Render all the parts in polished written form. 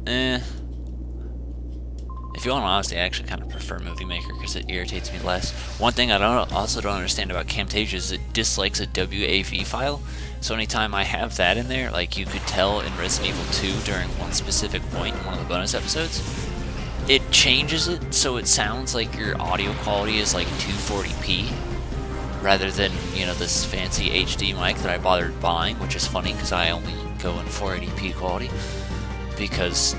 Eh. If you want honesty, I actually kind of prefer Movie Maker because it irritates me less. One thing I also don't understand about Camtasia is it dislikes a WAV file. So anytime I have that in there, like you could tell in Resident Evil 2 during one specific point in one of the bonus episodes, it changes it so it sounds like your audio quality is like 240p rather than, you know, this fancy HD mic that I bothered buying, which is funny because I only go in 480p quality because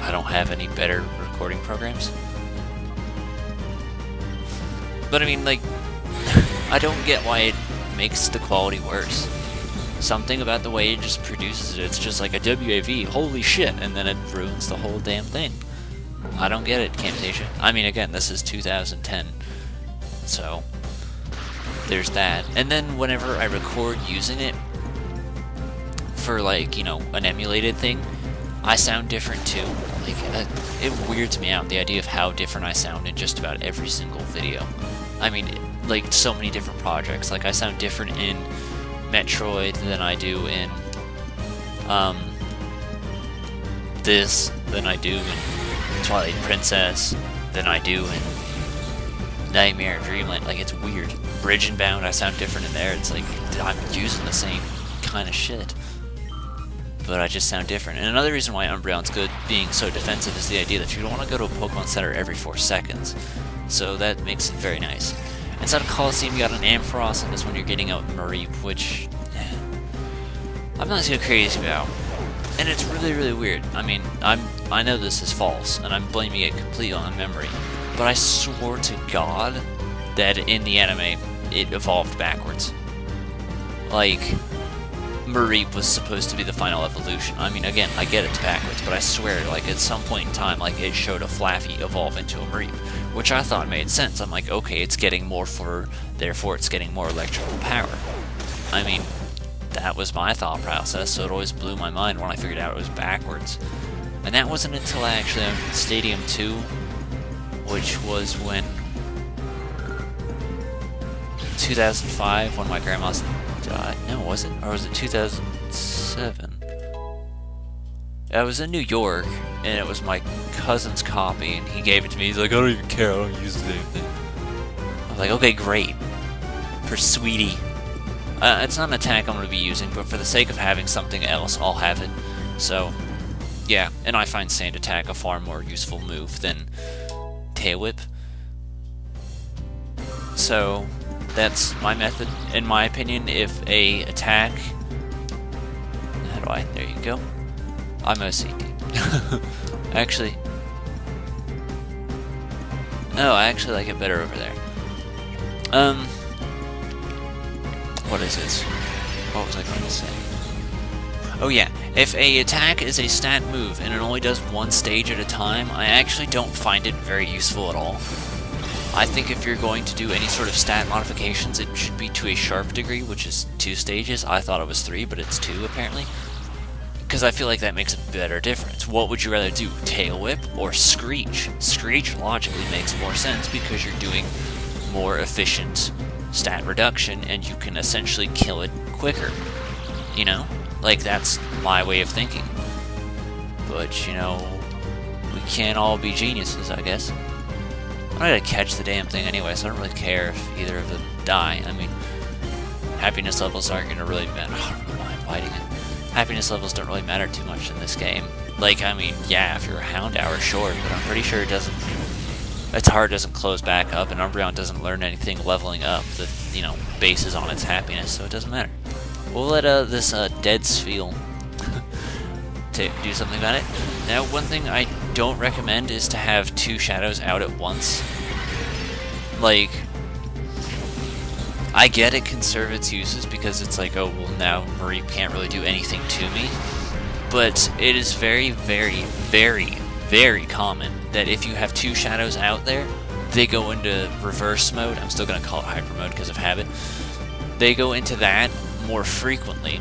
I don't have any better recording programs. But I mean, like, I don't get why it makes the quality worse. Something about the way it just produces it, it's just like a WAV, holy shit, and then it ruins the whole damn thing. I don't get it, Camtasia. I mean, again, this is 2010, so there's that. And then whenever I record using it for, like, you know, an emulated thing, I sound different too. Like, it weirds me out, the idea of how different I sound in just about every single video. I mean, like, so many different projects. Like, I sound different in Metroid than I do in, this, than I do in Twilight Princess, than I do in Nightmare Dreamland. Like, it's weird. Bridge and Bound, I sound different in there. It's like, I'm using the same kind of shit, but I just sound different. And another reason why Umbreon's good being so defensive is the idea that you don't want to go to a Pokemon Center every 4 seconds. So that makes it very nice. Inside of Coliseum, you got an Ampharos, and this one you're getting out Mareep, which I'm not too crazy about. And it's really, really weird. I mean, I know this is false, and I'm blaming it completely on memory, but I swore to God that in the anime, it evolved backwards. Like, Mareep was supposed to be the final evolution. I mean, again, I get it's backwards, but I swear, like, at some point in time, like, it showed a Flaffy evolve into a Mareep, which I thought made sense. I'm like, okay, it's getting more fur, therefore it's getting more electrical power. I mean, that was my thought process, so it always blew my mind when I figured out it was backwards. And that wasn't until I actually owned Stadium 2, which was when 2005, when my grandma's died. No, was it? Or was it 2007? I was in New York, and it was my cousin's copy, and he gave it to me. He's like, I don't even care, I don't use the damn thing. I was like, okay, great. For sweetie. It's not an attack I'm going to be using, but for the sake of having something else, I'll have it. So, yeah, and I find Sand Attack a far more useful move than Tail Whip. So, that's my method. In my opinion, if a attack... How do I... There you go. I'm OCD. Actually... No, I actually like it better over there. What is this? What was I going to say? Oh yeah, if a attack is a stat move and it only does one stage at a time, I actually don't find it very useful at all. I think if you're going to do any sort of stat modifications, it should be to a sharp degree, which is 2 stages. I thought it was 3, but it's 2 apparently. Because I feel like that makes a better difference. What would you rather do, Tail Whip or Screech? Screech logically makes more sense because you're doing more efficient stat reduction and you can essentially kill it quicker. You know? Like, that's my way of thinking. But, you know, we can't all be geniuses, I guess. I'm not gonna catch the damn thing anyway, so I don't really care if either of them die. I mean, happiness levels aren't gonna really matter. I don't know why I'm biting it. Happiness levels don't really matter too much in this game. Like, I mean, yeah, if you're a Houndour, sure, but I'm pretty sure it doesn't... Its heart doesn't close back up, and Umbreon doesn't learn anything leveling up that, you know, bases on its happiness, so it doesn't matter. We'll let this Dead Spheal do something about it. Now, one thing I don't recommend is to have 2 shadows out at once. Like, I get it can serve its uses because it's like, oh, well, now Mareep can't really do anything to me. But it is very, very, very, very common that if you have 2 shadows out there, they go into reverse mode. I'm still going to call it hyper mode because of habit. They go into that more frequently.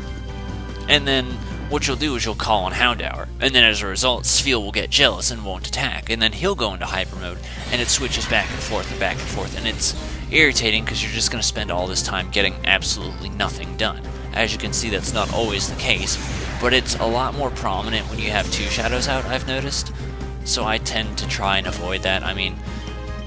And then what you'll do is you'll call on Houndour, and then as a result, Spheal will get jealous and won't attack, and then he'll go into hyper mode, and it switches back and forth and back and forth, and it's irritating because you're just going to spend all this time getting absolutely nothing done. As you can see, that's not always the case, but it's a lot more prominent when you have 2 shadows out, I've noticed. So I tend to try and avoid that. I mean,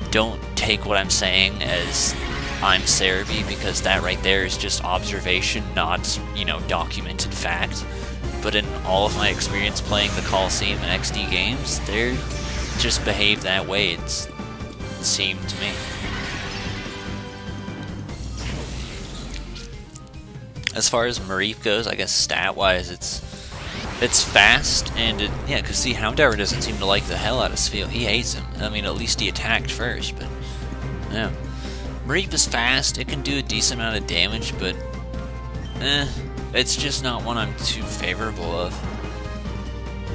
don't take what I'm saying as I'm Cerebi, because that right there is just observation, not, you know, documented fact. But in all of my experience playing the Coliseum and XD games, they're just behave that way, it seemed to me. As far as Mareep goes, I guess stat-wise, it's fast, and yeah, because see, Houndour doesn't seem to like the hell out of Spheal. He hates him. I mean, at least he attacked first, but yeah. Mareep is fast, it can do a decent amount of damage, but it's just not one I'm too favorable of.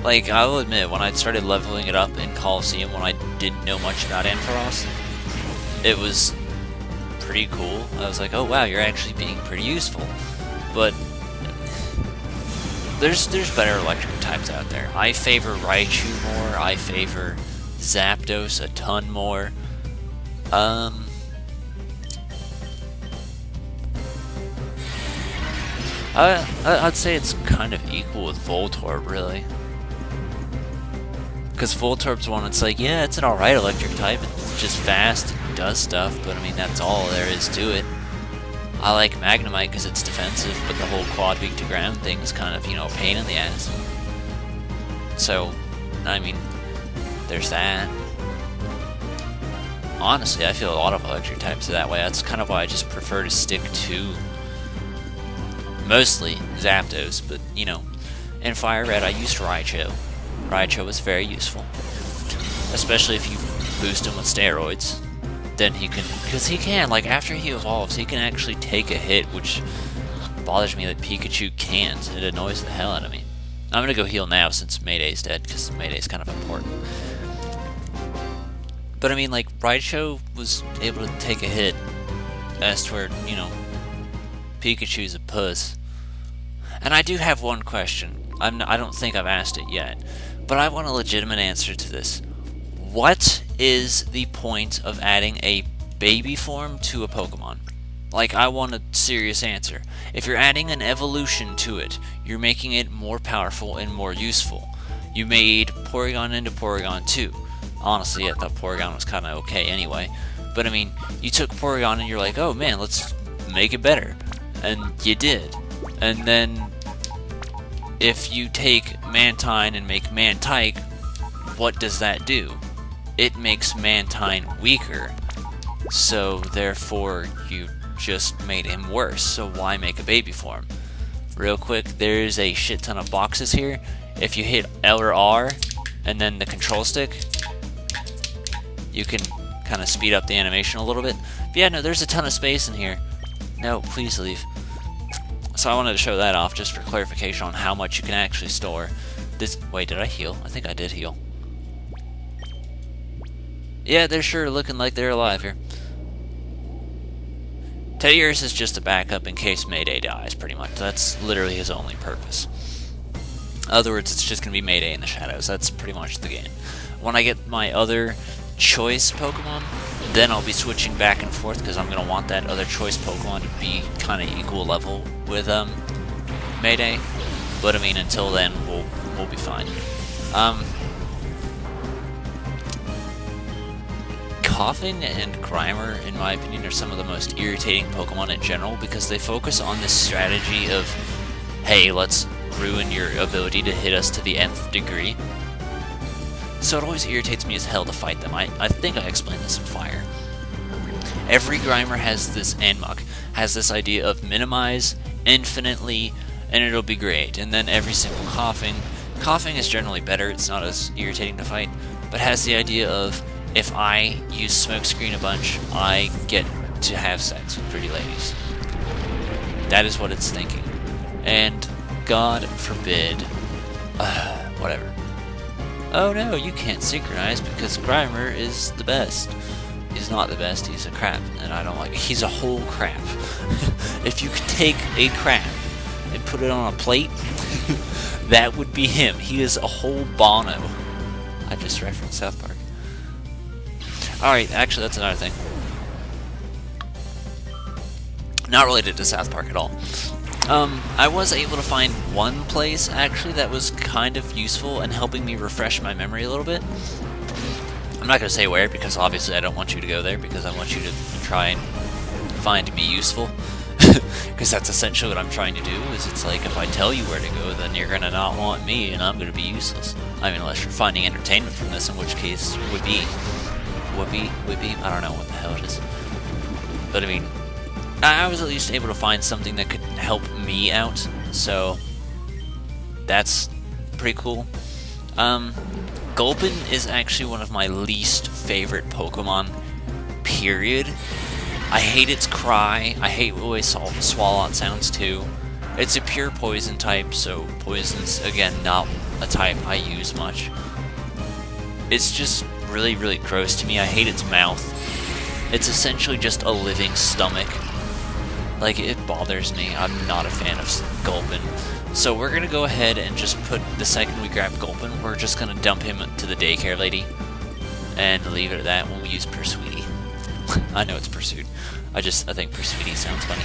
Like, I will admit, when I started leveling it up in Coliseum, when I didn't know much about Ampharos, it was pretty cool. I was like, oh wow, you're actually being pretty useful. But there's better electric types out there. I favor Raichu more, I favor Zapdos a ton more. I'd say it's kind of equal with Voltorb, really. Because Voltorb's one, it's like, yeah, it's an alright electric type, it's just fast, and does stuff, but I mean, that's all there is to it. I like Magnemite because it's defensive, but the whole quad beak to ground thing is kind of, you know, a pain in the ass. So, I mean, there's that. Honestly, I feel a lot of electric types are that way. That's kind of why I just prefer to stick to mostly Zapdos, but, you know, in Fire Red I used Raichu. Raichu was very useful. Especially if you boost him with steroids. Then he can, because he can, like, after he evolves, he can actually take a hit, which bothers me that Pikachu can't. It annoys the hell out of me. I'm gonna go heal now since Mayday's dead, because Mayday's kind of important. But I mean, like, Raichu was able to take a hit, as where, you know, Pikachu's a puss. And I do have one question. I don't think I've asked it yet, but I want a legitimate answer to this. What is the point of adding a baby form to a Pokemon? Like, I want a serious answer. If you're adding an evolution to it, you're making it more powerful and more useful. You made Porygon into Porygon 2. Honestly, I thought Porygon was kind of okay anyway. But I mean, you took Porygon and you're like, oh man, let's make it better. And you did. And then, if you take Mantine and make Mantike, what does that do? It makes Mantine weaker. So, therefore, you just made him worse. So why make a baby form? Real quick, there's a shit ton of boxes here. If you hit L or R, and then the control stick, you can kind of speed up the animation a little bit. But yeah, no, there's a ton of space in here. No, please leave. So I wanted to show that off just for clarification on how much you can actually store. This. Wait, did I heal? I think I did heal. Yeah, they're sure looking like they're alive here. Teddiurus is just a backup in case Mayday dies, pretty much. That's literally his only purpose. In other words, it's just going to be Mayday in the shadows. That's pretty much the game. When I get my other choice Pokemon, then I'll be switching back and forth because I'm going to want that other choice Pokemon to be kind of equal level with Mayday. But I mean, until then, we'll be fine. Koffing and Grimer, in my opinion, are some of the most irritating Pokemon in general because they focus on this strategy of, hey, let's ruin your ability to hit us to the nth degree. So it always irritates me as hell to fight them. I think I explained this in Fire. Every Grimer has this, and Muk, has this idea of minimize infinitely and it'll be great. And then every single Koffing is generally better, it's not as irritating to fight, but has the idea of, if I use Smokescreen a bunch, I get to have sex with pretty ladies. That is what it's thinking. And God forbid, whatever. Oh no, you can't synchronize because Grimer is the best. He's not the best, he's a crap, and I don't like it. He's a whole crap. If you could take a crap and put it on a plate, that would be him. He is a whole Bono. I just referenced South Park. Alright, actually that's another thing. Not related to South Park at all. I was able to find one place, actually, that was kind of useful and helping me refresh my memory a little bit. I'm not going to say where, because obviously I don't want you to go there, because I want you to try and find me useful. Because that's essentially what I'm trying to do, is it's like, if I tell you where to go, then you're going to not want me, and I'm going to be useless. I mean, unless you're finding entertainment from this, in which case, would be, I don't know what the hell it is. But I mean, I was at least able to find something that could help me out, so that's pretty cool. Gulpin is actually one of my least favorite Pokemon, period. I hate its cry, I hate the way Swalot sounds too. It's a pure poison type, so poison's, again, not a type I use much. It's just really, really gross to me. I hate its mouth. It's essentially just a living stomach. Like, it bothers me. I'm not a fan of Gulpin. So we're gonna go ahead and just put, the second we grab Gulpin, we're just gonna dump him to the daycare lady. And leave it at that when we use Pursuity. I know it's Pursuit. I think Pursuity sounds funny.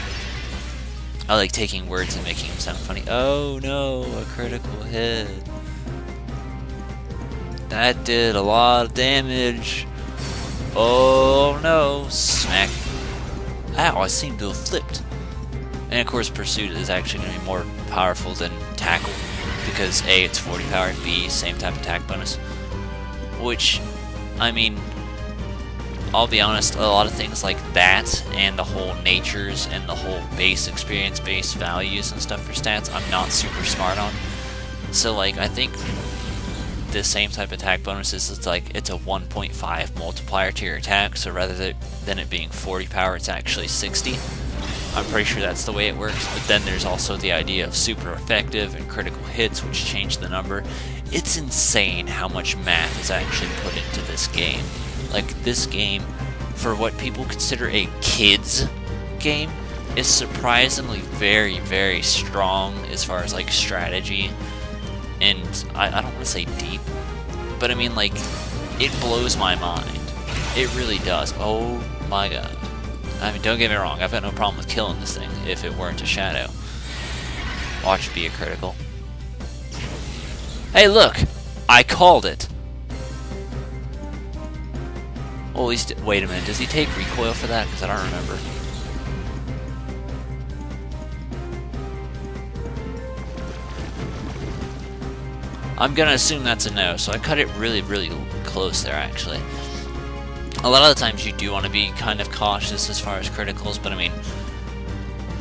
I like taking words and making them sound funny. Oh no, a critical hit. That did a lot of damage. Oh no, smack. Ow, I seem to have flipped. And of course Pursuit is actually going to be more powerful than Tackle, because A, it's 40 power, and B, same type of attack bonus. Which, I mean, I'll be honest, a lot of things like that, and the whole natures, and the whole base experience, base values and stuff for stats, I'm not super smart on. So like, I think the same type of attack bonuses, it's like, it's a 1.5 multiplier to your attack, so rather than it being 40 power, it's actually 60. I'm pretty sure that's the way it works, but then there's also the idea of super effective and critical hits, which change the number. It's insane how much math is actually put into this game. Like, this game, for what people consider a kid's game, is surprisingly very, very strong as far as, like, strategy. And I don't want to say deep, but I mean, like, it blows my mind. It really does. Oh my god. I mean, don't get me wrong, I've got no problem with killing this thing if it weren't a shadow. Watch it be a critical. Hey, look! I called it! Well, at least, wait a minute, does he take recoil for that? Because I don't remember. I'm gonna assume that's a no, so I cut it really, really close there, actually. A lot of the times you do want to be kind of cautious as far as criticals, but I mean,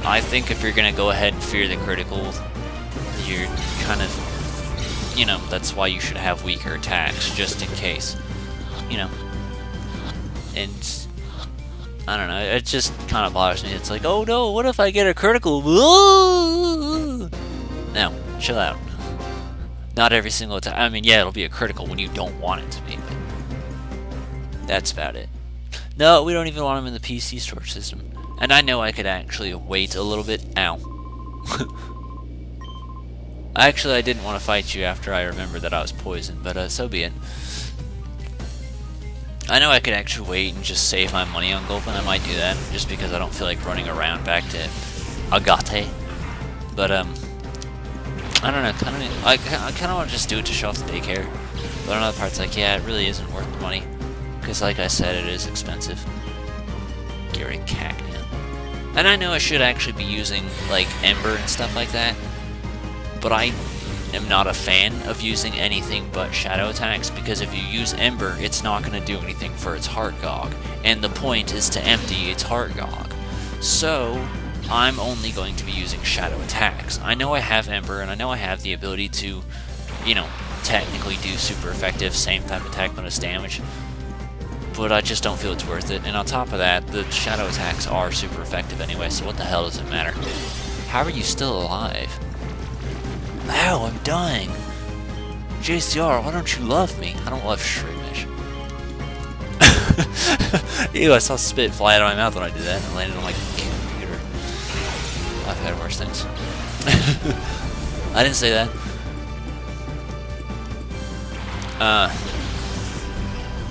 I think if you're gonna go ahead and fear the critical, you're kind of, you know, that's why you should have weaker attacks, just in case, you know. And I don't know, it just kind of bothers me. It's like, oh no, what if I get a critical? No, chill out. Not every single attack. I mean, yeah, it'll be a critical when you don't want it to be, but that's about it. No, we don't even want him in the PC storage system. And I know I could actually wait a little bit. Ow. Actually, I didn't want to fight you after I remembered that I was poisoned, but so be it. I know I could actually wait and just save my money on Gulpin. I might do that, just because I don't feel like running around back to Agate. But, I don't know, I kind of want to just do it to show off the daycare. But on other parts, like, yeah, it really isn't worth the money. Because, like I said, it is expensive. Get rid of Cacnea. And I know I should actually be using, like, Ember and stuff like that. But I am not a fan of using anything but shadow attacks, because if you use Ember, it's not going to do anything for its Heart Gog. And the point is to empty its Heart Gog. So I'm only going to be using shadow attacks. I know I have Ember, and I know I have the ability to, you know, technically do super effective, same type of attack bonus damage, but I just don't feel it's worth it. And on top of that, the shadow attacks are super effective anyway, so what the hell does it matter? How are you still alive? Ow, I'm dying! JCR, why don't you love me? I don't love Shroomish. Ew, I saw spit fly out of my mouth when I did that, and it landed on my computer. I've had worse things. I didn't say that.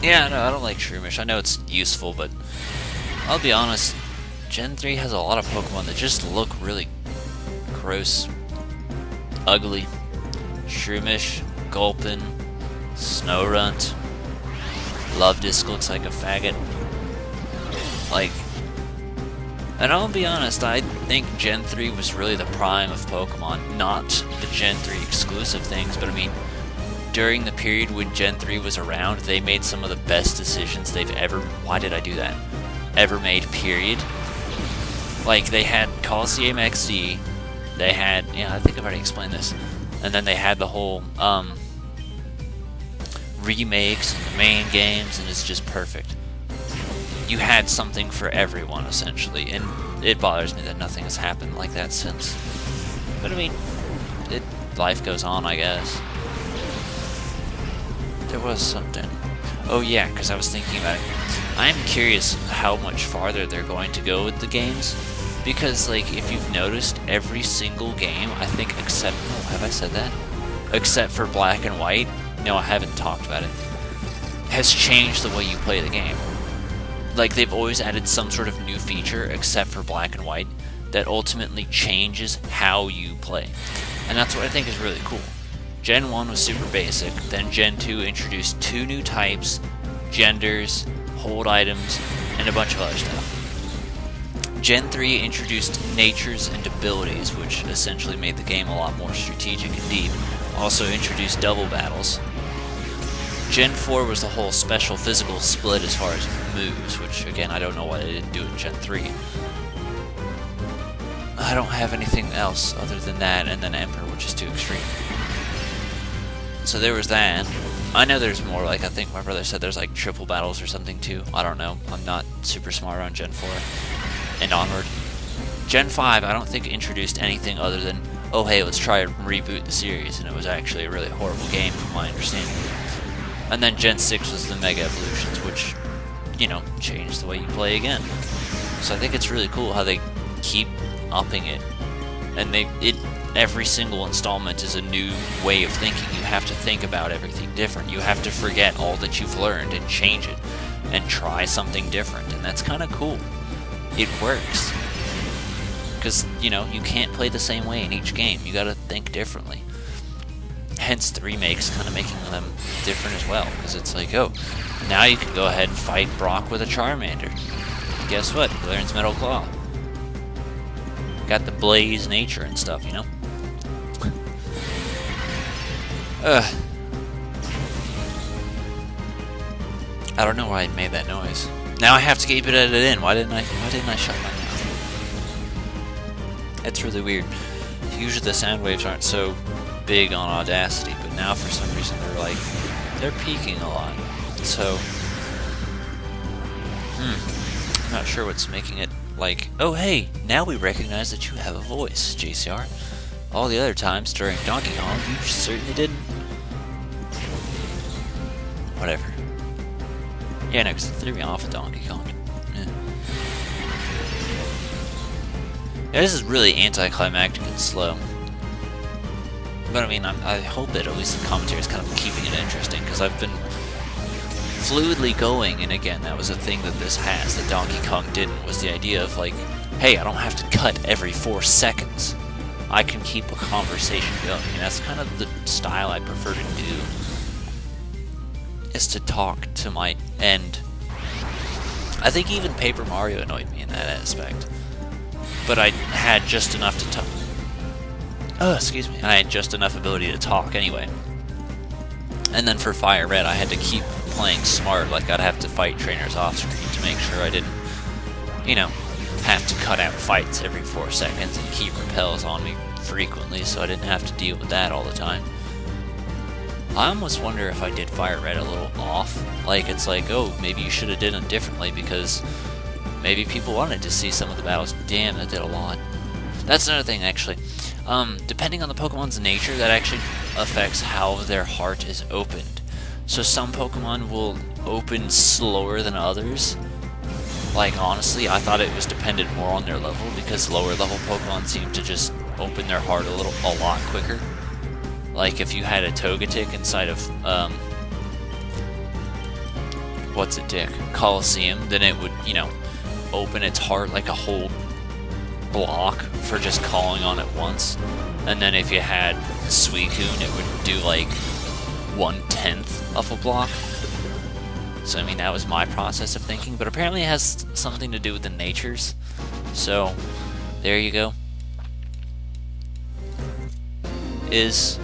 Yeah, no, I don't like Shroomish. I know it's useful, but I'll be honest, Gen 3 has a lot of Pokemon that just look really gross, ugly, Shroomish, Gulpin, Snorunt, Luvdisc looks like a faggot. Like, and I'll be honest, I think Gen 3 was really the prime of Pokemon, not the Gen 3 exclusive things, but I mean, during the period when Gen 3 was around, they made some of the best decisions they've ever, why did I do that? Ever made, period. Like, they had Coliseum XD, they had, yeah, I think I've already explained this, and then they had the whole, remakes and the main games, and it's just perfect. You had something for everyone, essentially, and it bothers me that nothing has happened like that since. But I mean, life goes on, I guess. There was something. Oh yeah, because I was thinking about it. I'm curious how much farther they're going to go with the games, because, like, if you've noticed, every single game, I think, except, oh, have I said that? Except for Black and White, no, I haven't talked about it, has changed the way you play the game. Like, they've always added some sort of new feature, except for Black and White, that ultimately changes how you play. And that's what I think is really cool. Gen 1 was super basic, then Gen 2 introduced 2 new types, genders, hold items, and a bunch of other stuff. Gen 3 introduced natures and abilities, which essentially made the game a lot more strategic and deep. Also introduced double battles. Gen 4 was the whole special physical split as far as moves, which, again, I don't know why they didn't do it in Gen 3. I don't have anything else other than that, and then Emperor, which is too extreme. So there was that. I know there's more, like, I think my brother said there's, like, triple battles or something, too. I don't know. I'm not super smart on Gen 4 and onward. Gen 5, I don't think introduced anything other than, oh, hey, let's try and reboot the series, and it was actually a really horrible game, from my understanding. And then Gen 6 was the Mega Evolutions, which, you know, changed the way you play again. So I think it's really cool how they keep upping it. And every single installment is a new way of thinking. You have to think about everything different. You have to forget all that you've learned and change it. And try something different. And that's kind of cool. It works. Because, you know, you can't play the same way in each game. You gotta think differently. Hence the remakes kind of making them different as well, because it's like, oh, now you can go ahead and fight Brock with a Charmander. Guess what? He learns Metal Claw. Got the Blaze nature and stuff, you know? I don't know why I made that noise. Now I have to keep it edited in. Why didn't I shut my mouth? It's really weird. Usually the sound waves aren't so big on Audacity, but now for some reason they're peaking a lot. So, I'm not sure what's making it like, oh hey, now we recognize that you have a voice, JCR. All the other times during Donkey Kong, you certainly didn't. Whatever. Yeah, no, because it threw me off of Donkey Kong. Yeah, this is really anticlimactic and slow. But I mean, I hope that at least the commentary is kind of keeping it interesting, because I've been fluidly going, and again, that was a thing that this has, that Donkey Kong didn't, was the idea of like, hey, I don't have to cut every 4 seconds. I can keep a conversation going, and that's kind of the style I prefer to do, is to talk to my end. I think even Paper Mario annoyed me in that aspect. But I had just enough to talk. Oh, excuse me. I had just enough ability to talk anyway. And then for Fire Red, I had to keep playing smart, like I'd have to fight trainers off screen to make sure I didn't, you know, have to cut out fights every 4 seconds and keep repels on me frequently, so I didn't have to deal with that all the time. I almost wonder if I did Fire Red a little off. Like, it's like, oh, maybe you should have done it differently, because maybe people wanted to see some of the battles. Damn, that did a lot. That's another thing, actually. Depending on the Pokemon's nature, that actually affects how their heart is opened. So some Pokemon will open slower than others. Like, honestly, I thought it was dependent more on their level, because lower level Pokemon seem to just open their heart a lot quicker. Like, if you had a Togetic inside of, Coliseum, then it would, you know, open its heart like a whole block for just calling on it once. And then if you had Suicune, it would do like 1/10 of a block. So I mean, that was my process of thinking, but apparently it has something to do with the natures. So there you go. Is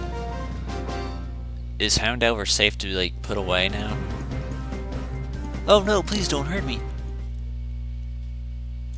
Houndour safe to like put away now? Oh no, please don't hurt me.